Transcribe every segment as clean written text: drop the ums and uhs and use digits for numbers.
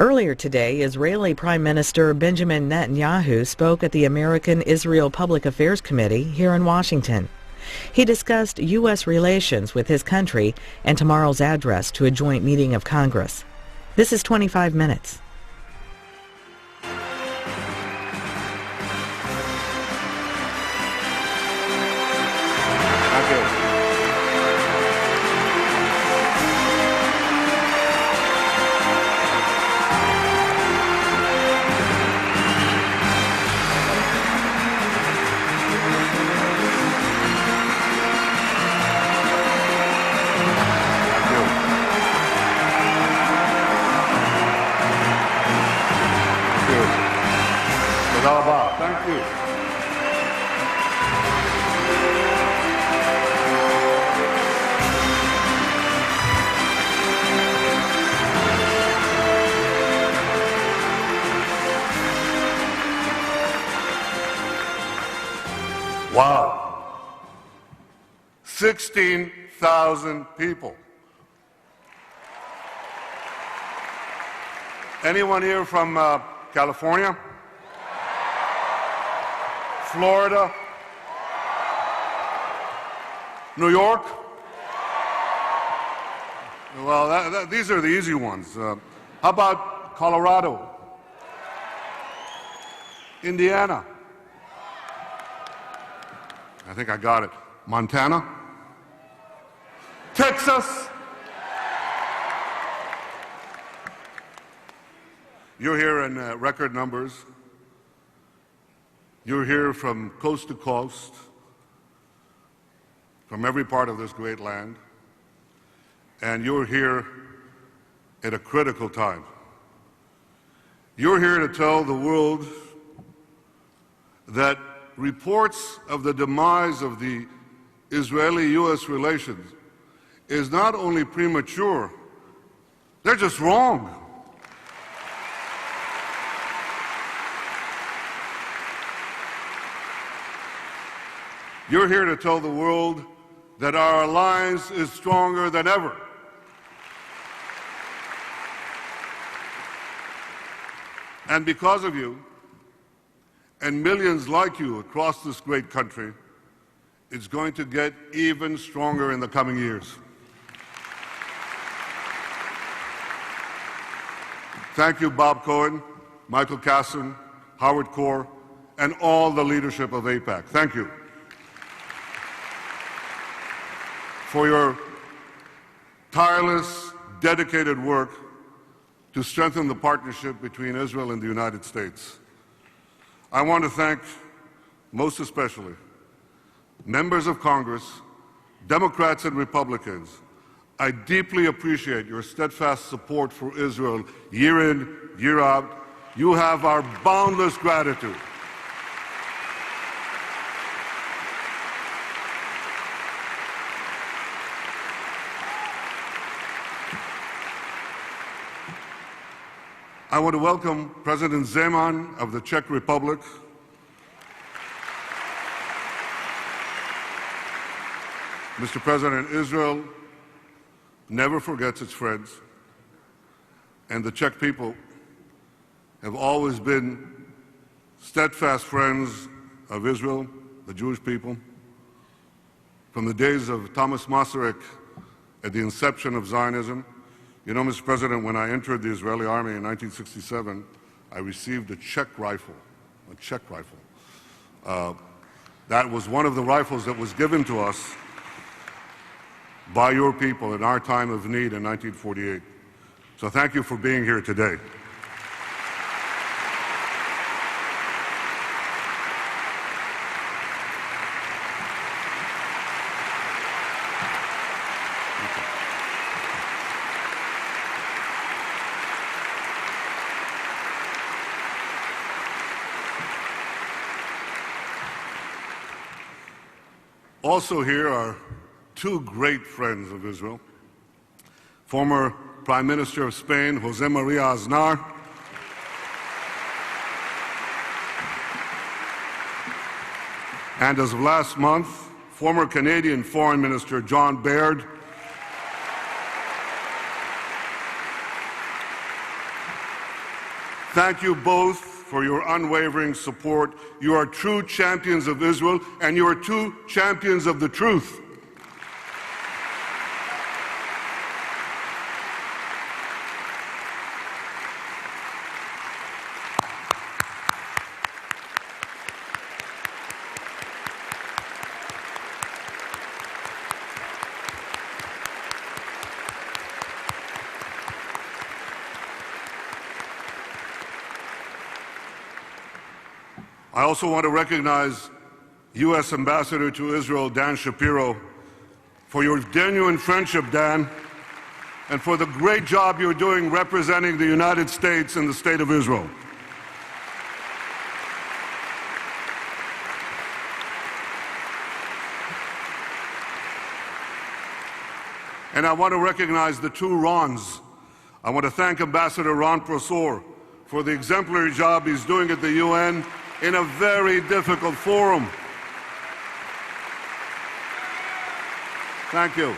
Earlier today, Israeli Prime Minister Benjamin Netanyahu spoke at the American-Israel Public Affairs Committee here in Washington. He discussed U.S. relations with his country and tomorrow's address to a joint meeting of Congress. This is 25 Minutes. Thank you. Wow. 16,000 people. Anyone here from California? Florida? New York? Well, these are the easy ones. How about Colorado? Indiana? I think I got it. Montana? Texas? You're here in record numbers. You're here from coast to coast, from every part of this great land, and you're here at a critical time. You're here to tell the world that reports of the demise of the Israeli-U.S. relations is not only premature, they're just wrong. You're here to tell the world that our alliance is stronger than ever. And because of you, and millions like you across this great country, it's going to get even stronger in the coming years. Thank you, Bob Cohen, Michael Kasson, Howard Corr, and all the leadership of AIPAC. Thank you for your tireless, dedicated work to strengthen the partnership between Israel and the United States. I want to thank, most especially, members of Congress, Democrats and Republicans. I deeply appreciate your steadfast support for Israel year in, year out. You have our boundless gratitude. I want to welcome President Zeman of the Czech Republic, Mr. President, Israel never forgets its friends, and the Czech people have always been steadfast friends of Israel, the Jewish people. From the days of Thomas Masaryk at the inception of Zionism, you know, Mr. President, when I entered the Israeli army in 1967, I received a Czech rifle, that was one of the rifles that was given to us by your people in our time of need in 1948. So thank you for being here today. Also here are two great friends of Israel. Former Prime Minister of Spain, José María Aznar, and as of last month, former Canadian Foreign Minister John Baird, Thank you both for your unwavering support. You are true champions of Israel, and you are true champions of the truth. I also want to recognize U.S. Ambassador to Israel, Dan Shapiro, for your genuine friendship, Dan, and for the great job you're doing representing the United States and the State of Israel. And I want to recognize the two Rons. I want to thank Ambassador Ron Prosor for the exemplary job he's doing at the UN in a very difficult forum. Thank you.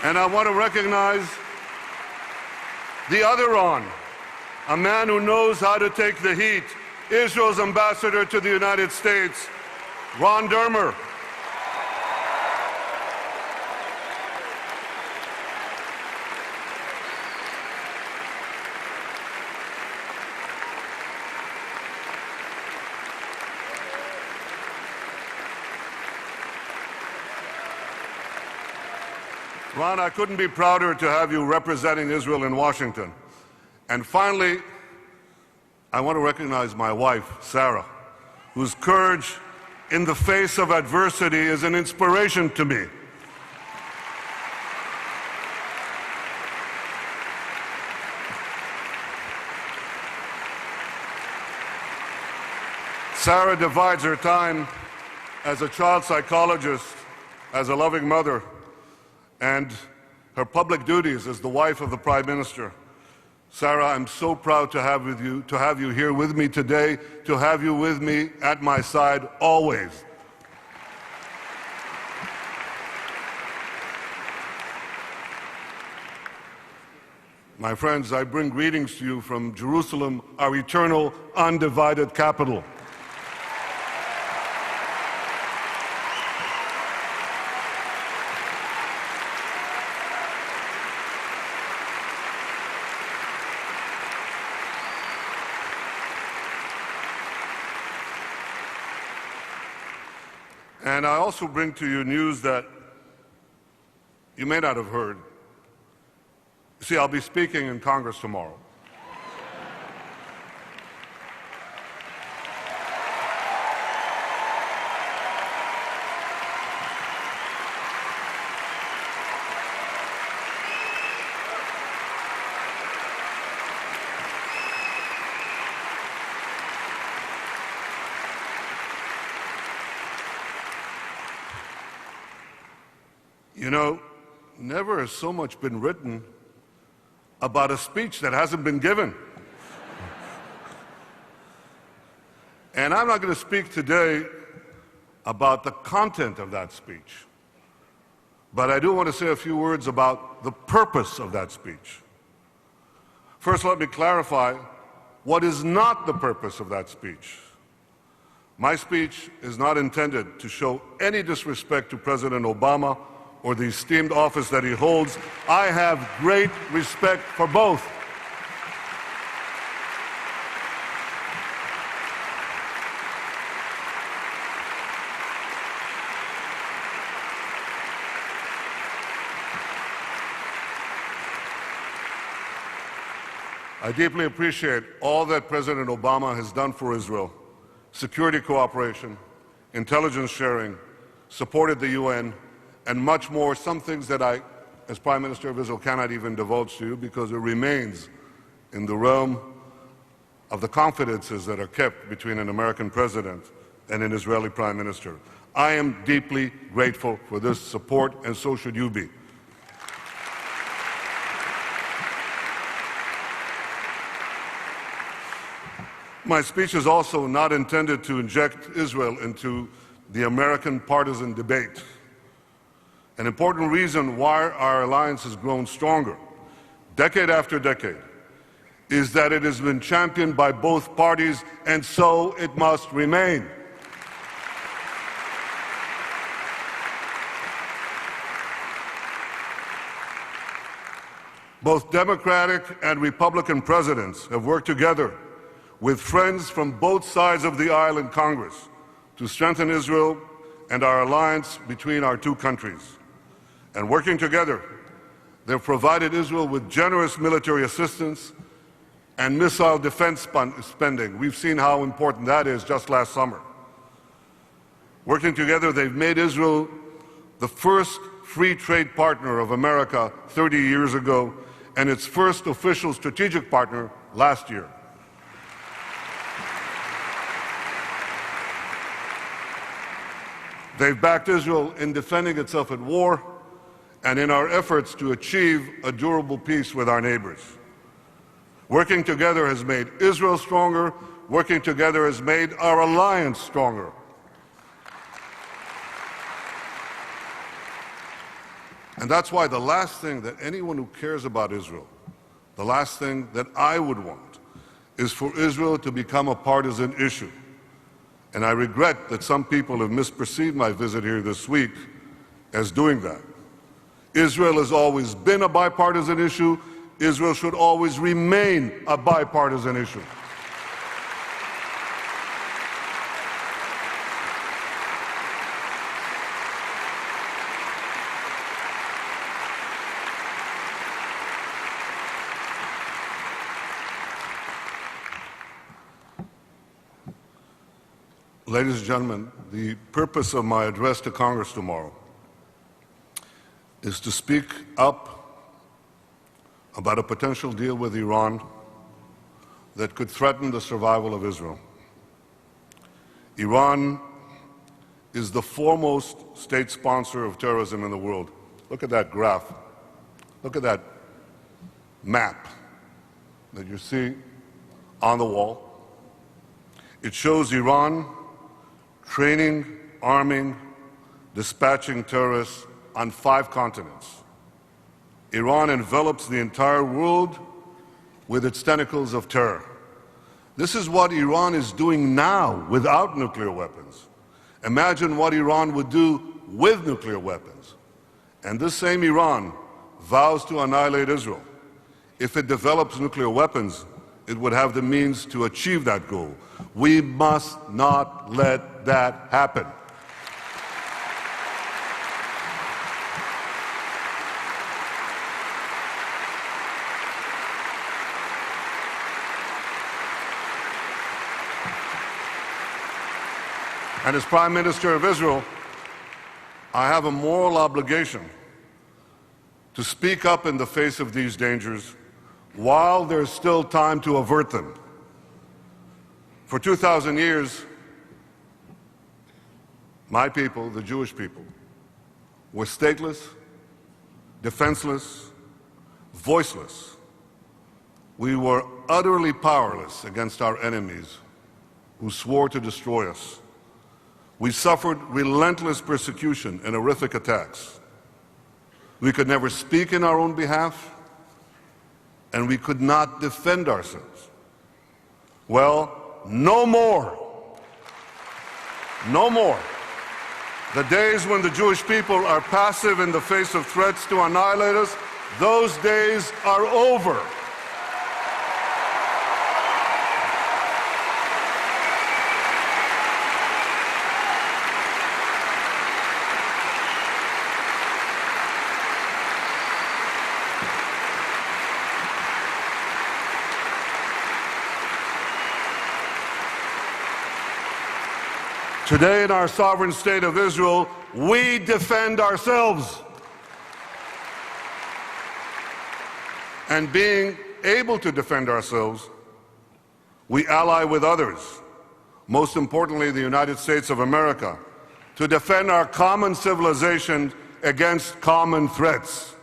And I want to recognize the other Ron, a man who knows how to take the heat, Israel's ambassador to the United States, Ron Dermer. Ron, I couldn't be prouder to have you representing Israel in Washington. And finally, I want to recognize my wife, Sarah, whose courage in the face of adversity is an inspiration to me. Sarah divides her time as a child psychologist, as a loving mother, and her public duties as the wife of the Prime Minister. Sarah, I'm so proud to have you here with me today, to have you with me at my side always. My friends, I bring greetings to you from Jerusalem, our eternal, undivided capital. And I also bring to you news that you may not have heard. See, I'll be speaking in Congress tomorrow. You know, never has so much been written about a speech that hasn't been given. And I'm not going to speak today about the content of that speech, but I do want to say a few words about the purpose of that speech. First, let me clarify what is not the purpose of that speech. My speech is not intended to show any disrespect to President Obama or the esteemed office that he holds. I have great respect for both. I deeply appreciate all that President Obama has done for Israel: security cooperation, intelligence sharing, supported the UN, and much more, some things that I, as Prime Minister of Israel, cannot even divulge to you because it remains in the realm of the confidences that are kept between an American president and an Israeli Prime Minister. I am deeply grateful for this support, and so should you be. My speech is also not intended to inject Israel into the American partisan debate. An important reason why our alliance has grown stronger, decade after decade, is that it has been championed by both parties, and so it must remain. Both Democratic and Republican presidents have worked together with friends from both sides of the aisle in Congress to strengthen Israel and our alliance between our two countries. And working together, they've provided Israel with generous military assistance and missile defense spending. We've seen how important that is just last summer. Working together, they've made Israel the first free trade partner of America 30 years ago and its first official strategic partner last year. They've backed Israel in defending itself at war and in our efforts to achieve a durable peace with our neighbors. Working together has made Israel stronger. Working together has made our alliance stronger. And that's why the last thing that anyone who cares about Israel, the last thing that I would want, is for Israel to become a partisan issue. And I regret that some people have misperceived my visit here this week as doing that. Israel has always been a bipartisan issue. Israel should always remain a bipartisan issue. Ladies and gentlemen, the purpose of my address to Congress tomorrow is to speak up about a potential deal with Iran that could threaten the survival of Israel. Iran is the foremost state sponsor of terrorism in the world. Look at that graph. Look at that map that you see on the wall. It shows Iran training, arming, dispatching terrorists on 5 continents. Iran envelops the entire world with its tentacles of terror. This is what Iran is doing now without nuclear weapons. Imagine what Iran would do with nuclear weapons. And this same Iran vows to annihilate Israel. If it develops nuclear weapons, it would have the means to achieve that goal. We must not let that happen. And as Prime Minister of Israel, I have a moral obligation to speak up in the face of these dangers while there's still time to avert them. For 2,000 years, my people, the Jewish people, were stateless, defenseless, voiceless. We were utterly powerless against our enemies who swore to destroy us. We suffered relentless persecution and horrific attacks. We could never speak in our own behalf, and we could not defend ourselves. Well, no more. No more. The days when the Jewish people are passive in the face of threats to annihilate us, those days are over. Today, in our sovereign state of Israel, we defend ourselves. And being able to defend ourselves, we ally with others, most importantly the United States of America, to defend our common civilization against common threats.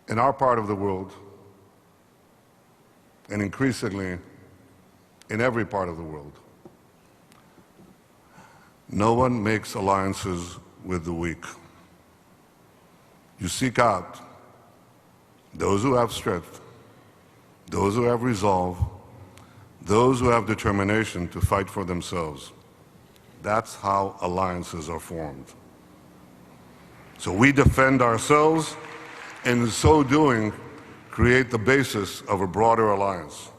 In our part of the world, and increasingly in every part of the world, no one makes alliances with the weak. You seek out those who have strength, those who have resolve, those who have determination to fight for themselves. That's how alliances are formed. So we defend ourselves, and in so doing, create the basis of a broader alliance.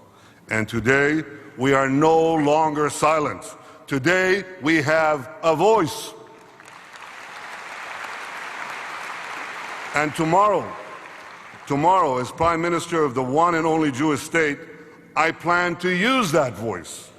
And today, we are no longer silent. Today, we have a voice. And tomorrow, as Prime Minister of the one and only Jewish state, I plan to use that voice.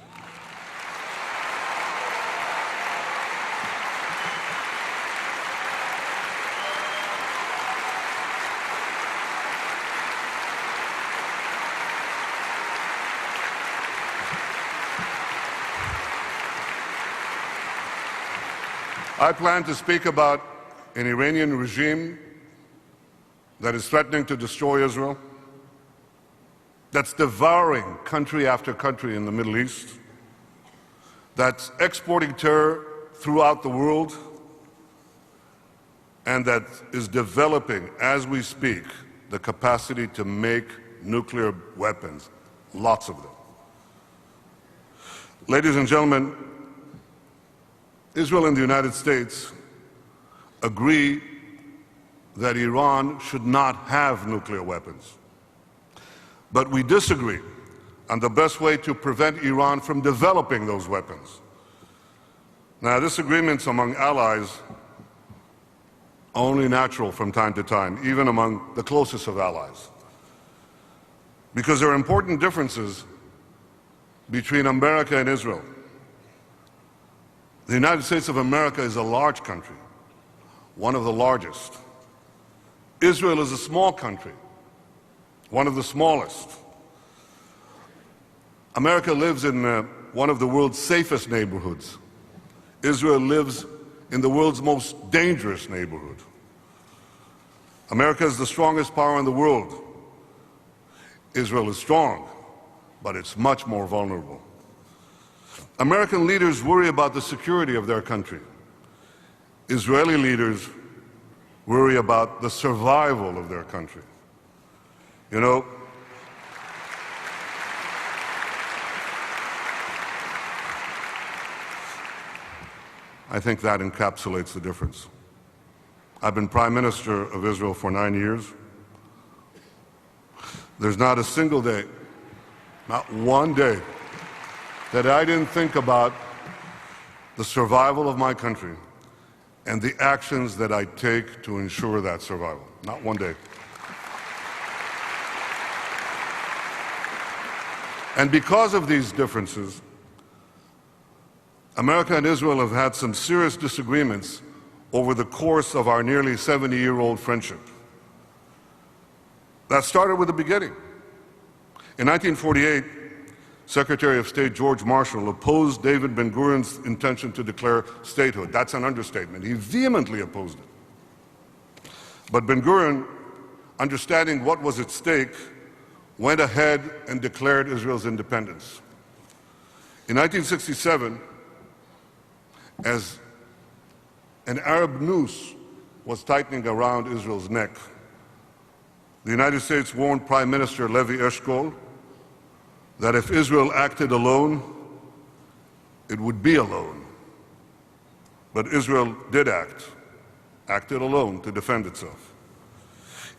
I plan to speak about an Iranian regime that is threatening to destroy Israel, that's devouring country after country in the Middle East, that's exporting terror throughout the world, and that is developing, as we speak, the capacity to make nuclear weapons, lots of them. Ladies and gentlemen, Israel and the United States agree that Iran should not have nuclear weapons. But we disagree on the best way to prevent Iran from developing those weapons. Now, disagreements among allies are only natural from time to time, even among the closest of allies, because there are important differences between America and Israel. The United States of America is a large country, one of the largest. Israel is a small country, one of the smallest. America lives in one of the world's safest neighborhoods. Israel lives in the world's most dangerous neighborhood. America is the strongest power in the world. Israel is strong, but it's much more vulnerable. American leaders worry about the security of their country. Israeli leaders worry about the survival of their country. You know, I think that encapsulates the difference. I've been Prime Minister of Israel for 9 years. There's not a single day, not one day, that I didn't think about the survival of my country and the actions that I take to ensure that survival. Not one day. And because of these differences, America and Israel have had some serious disagreements over the course of our nearly 70-year-old friendship. That started with the beginning. In 1948, Secretary of State George Marshall opposed David Ben-Gurion's intention to declare statehood. That's an understatement. He vehemently opposed it. But Ben-Gurion, understanding what was at stake, went ahead and declared Israel's independence. In 1967, as an Arab noose was tightening around Israel's neck, the United States warned Prime Minister Levi Eshkol that if Israel acted alone, it would be alone. But Israel did acted alone to defend itself.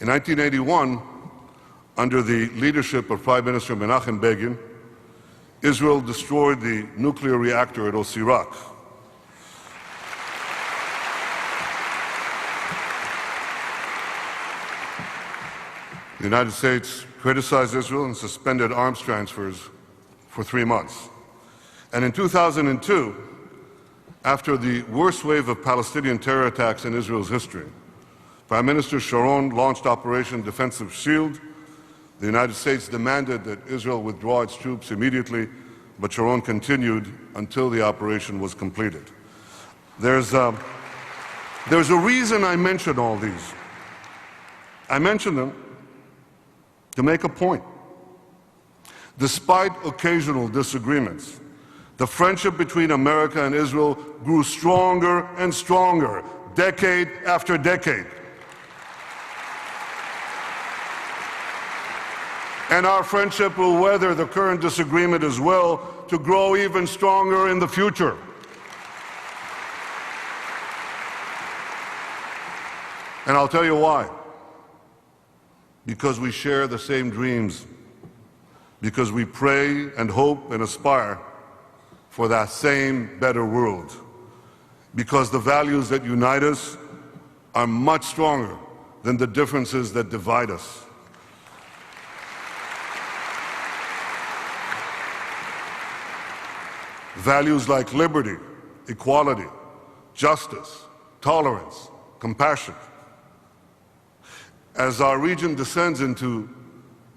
In 1981, under the leadership of Prime Minister Menachem Begin, Israel destroyed the nuclear reactor at Osirak. The United States criticized Israel and suspended arms transfers for 3 months. And in 2002, after the worst wave of Palestinian terror attacks in Israel's history, Prime Minister Sharon launched Operation Defensive Shield. The United States demanded that Israel withdraw its troops immediately, but Sharon continued until the operation was completed. There's a reason I mention all these. I mention them to make a point. Despite occasional disagreements, the friendship between America and Israel grew stronger and stronger decade after decade. And our friendship will weather the current disagreement as well to grow even stronger in the future. And I'll tell you why. Because we share the same dreams. Because we pray and hope and aspire for that same better world. Because the values that unite us are much stronger than the differences that divide us. Values like liberty, equality, justice, tolerance, compassion. As our region descends into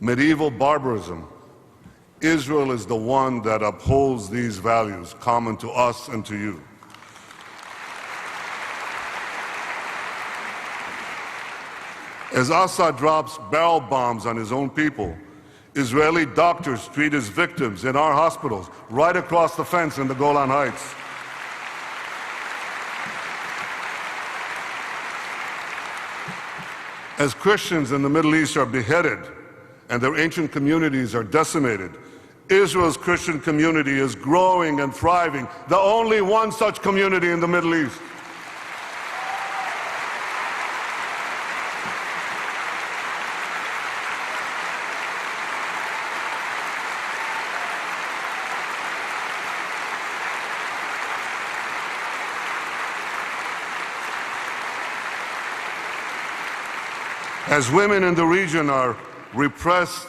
medieval barbarism, Israel is the one that upholds these values common to us and to you. As Assad drops barrel bombs on his own people, Israeli doctors treat his victims in our hospitals right across the fence in the Golan Heights. As Christians in the Middle East are beheaded and their ancient communities are decimated, Israel's Christian community is growing and thriving, the only one such community in the Middle East. As women in the region are repressed,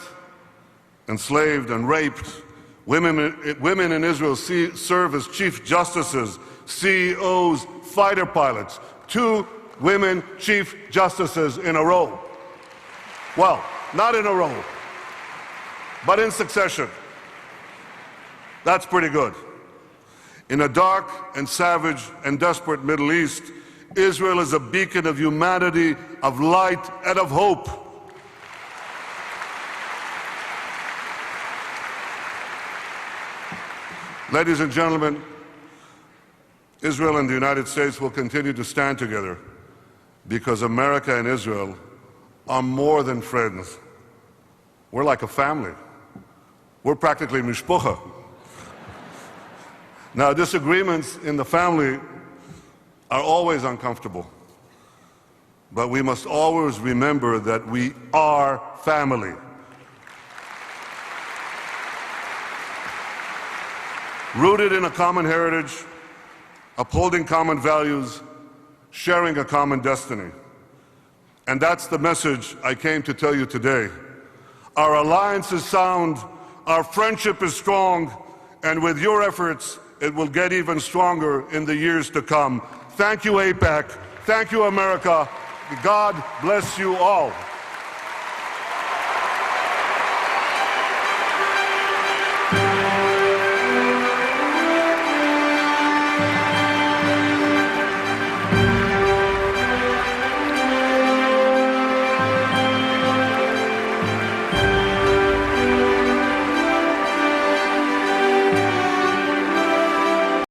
enslaved, and raped, women in Israel serve as chief justices, CEOs, fighter pilots. 2 women chief justices in a row. Well, not in a row, but in succession. That's pretty good. In a dark and savage and desperate Middle East, Israel is a beacon of humanity, of light, and of hope. Ladies and gentlemen, Israel and the United States will continue to stand together because America and Israel are more than friends. We're like a family. We're practically mishpucha. Now, disagreements in the family are always uncomfortable, but we must always remember that we are family. Rooted in a common heritage, upholding common values, sharing a common destiny. And that's the message I came to tell you today. Our alliance is sound, our friendship is strong, and with your efforts, it will get even stronger in the years to come. Thank you, AIPAC. Thank you, America. God bless you all.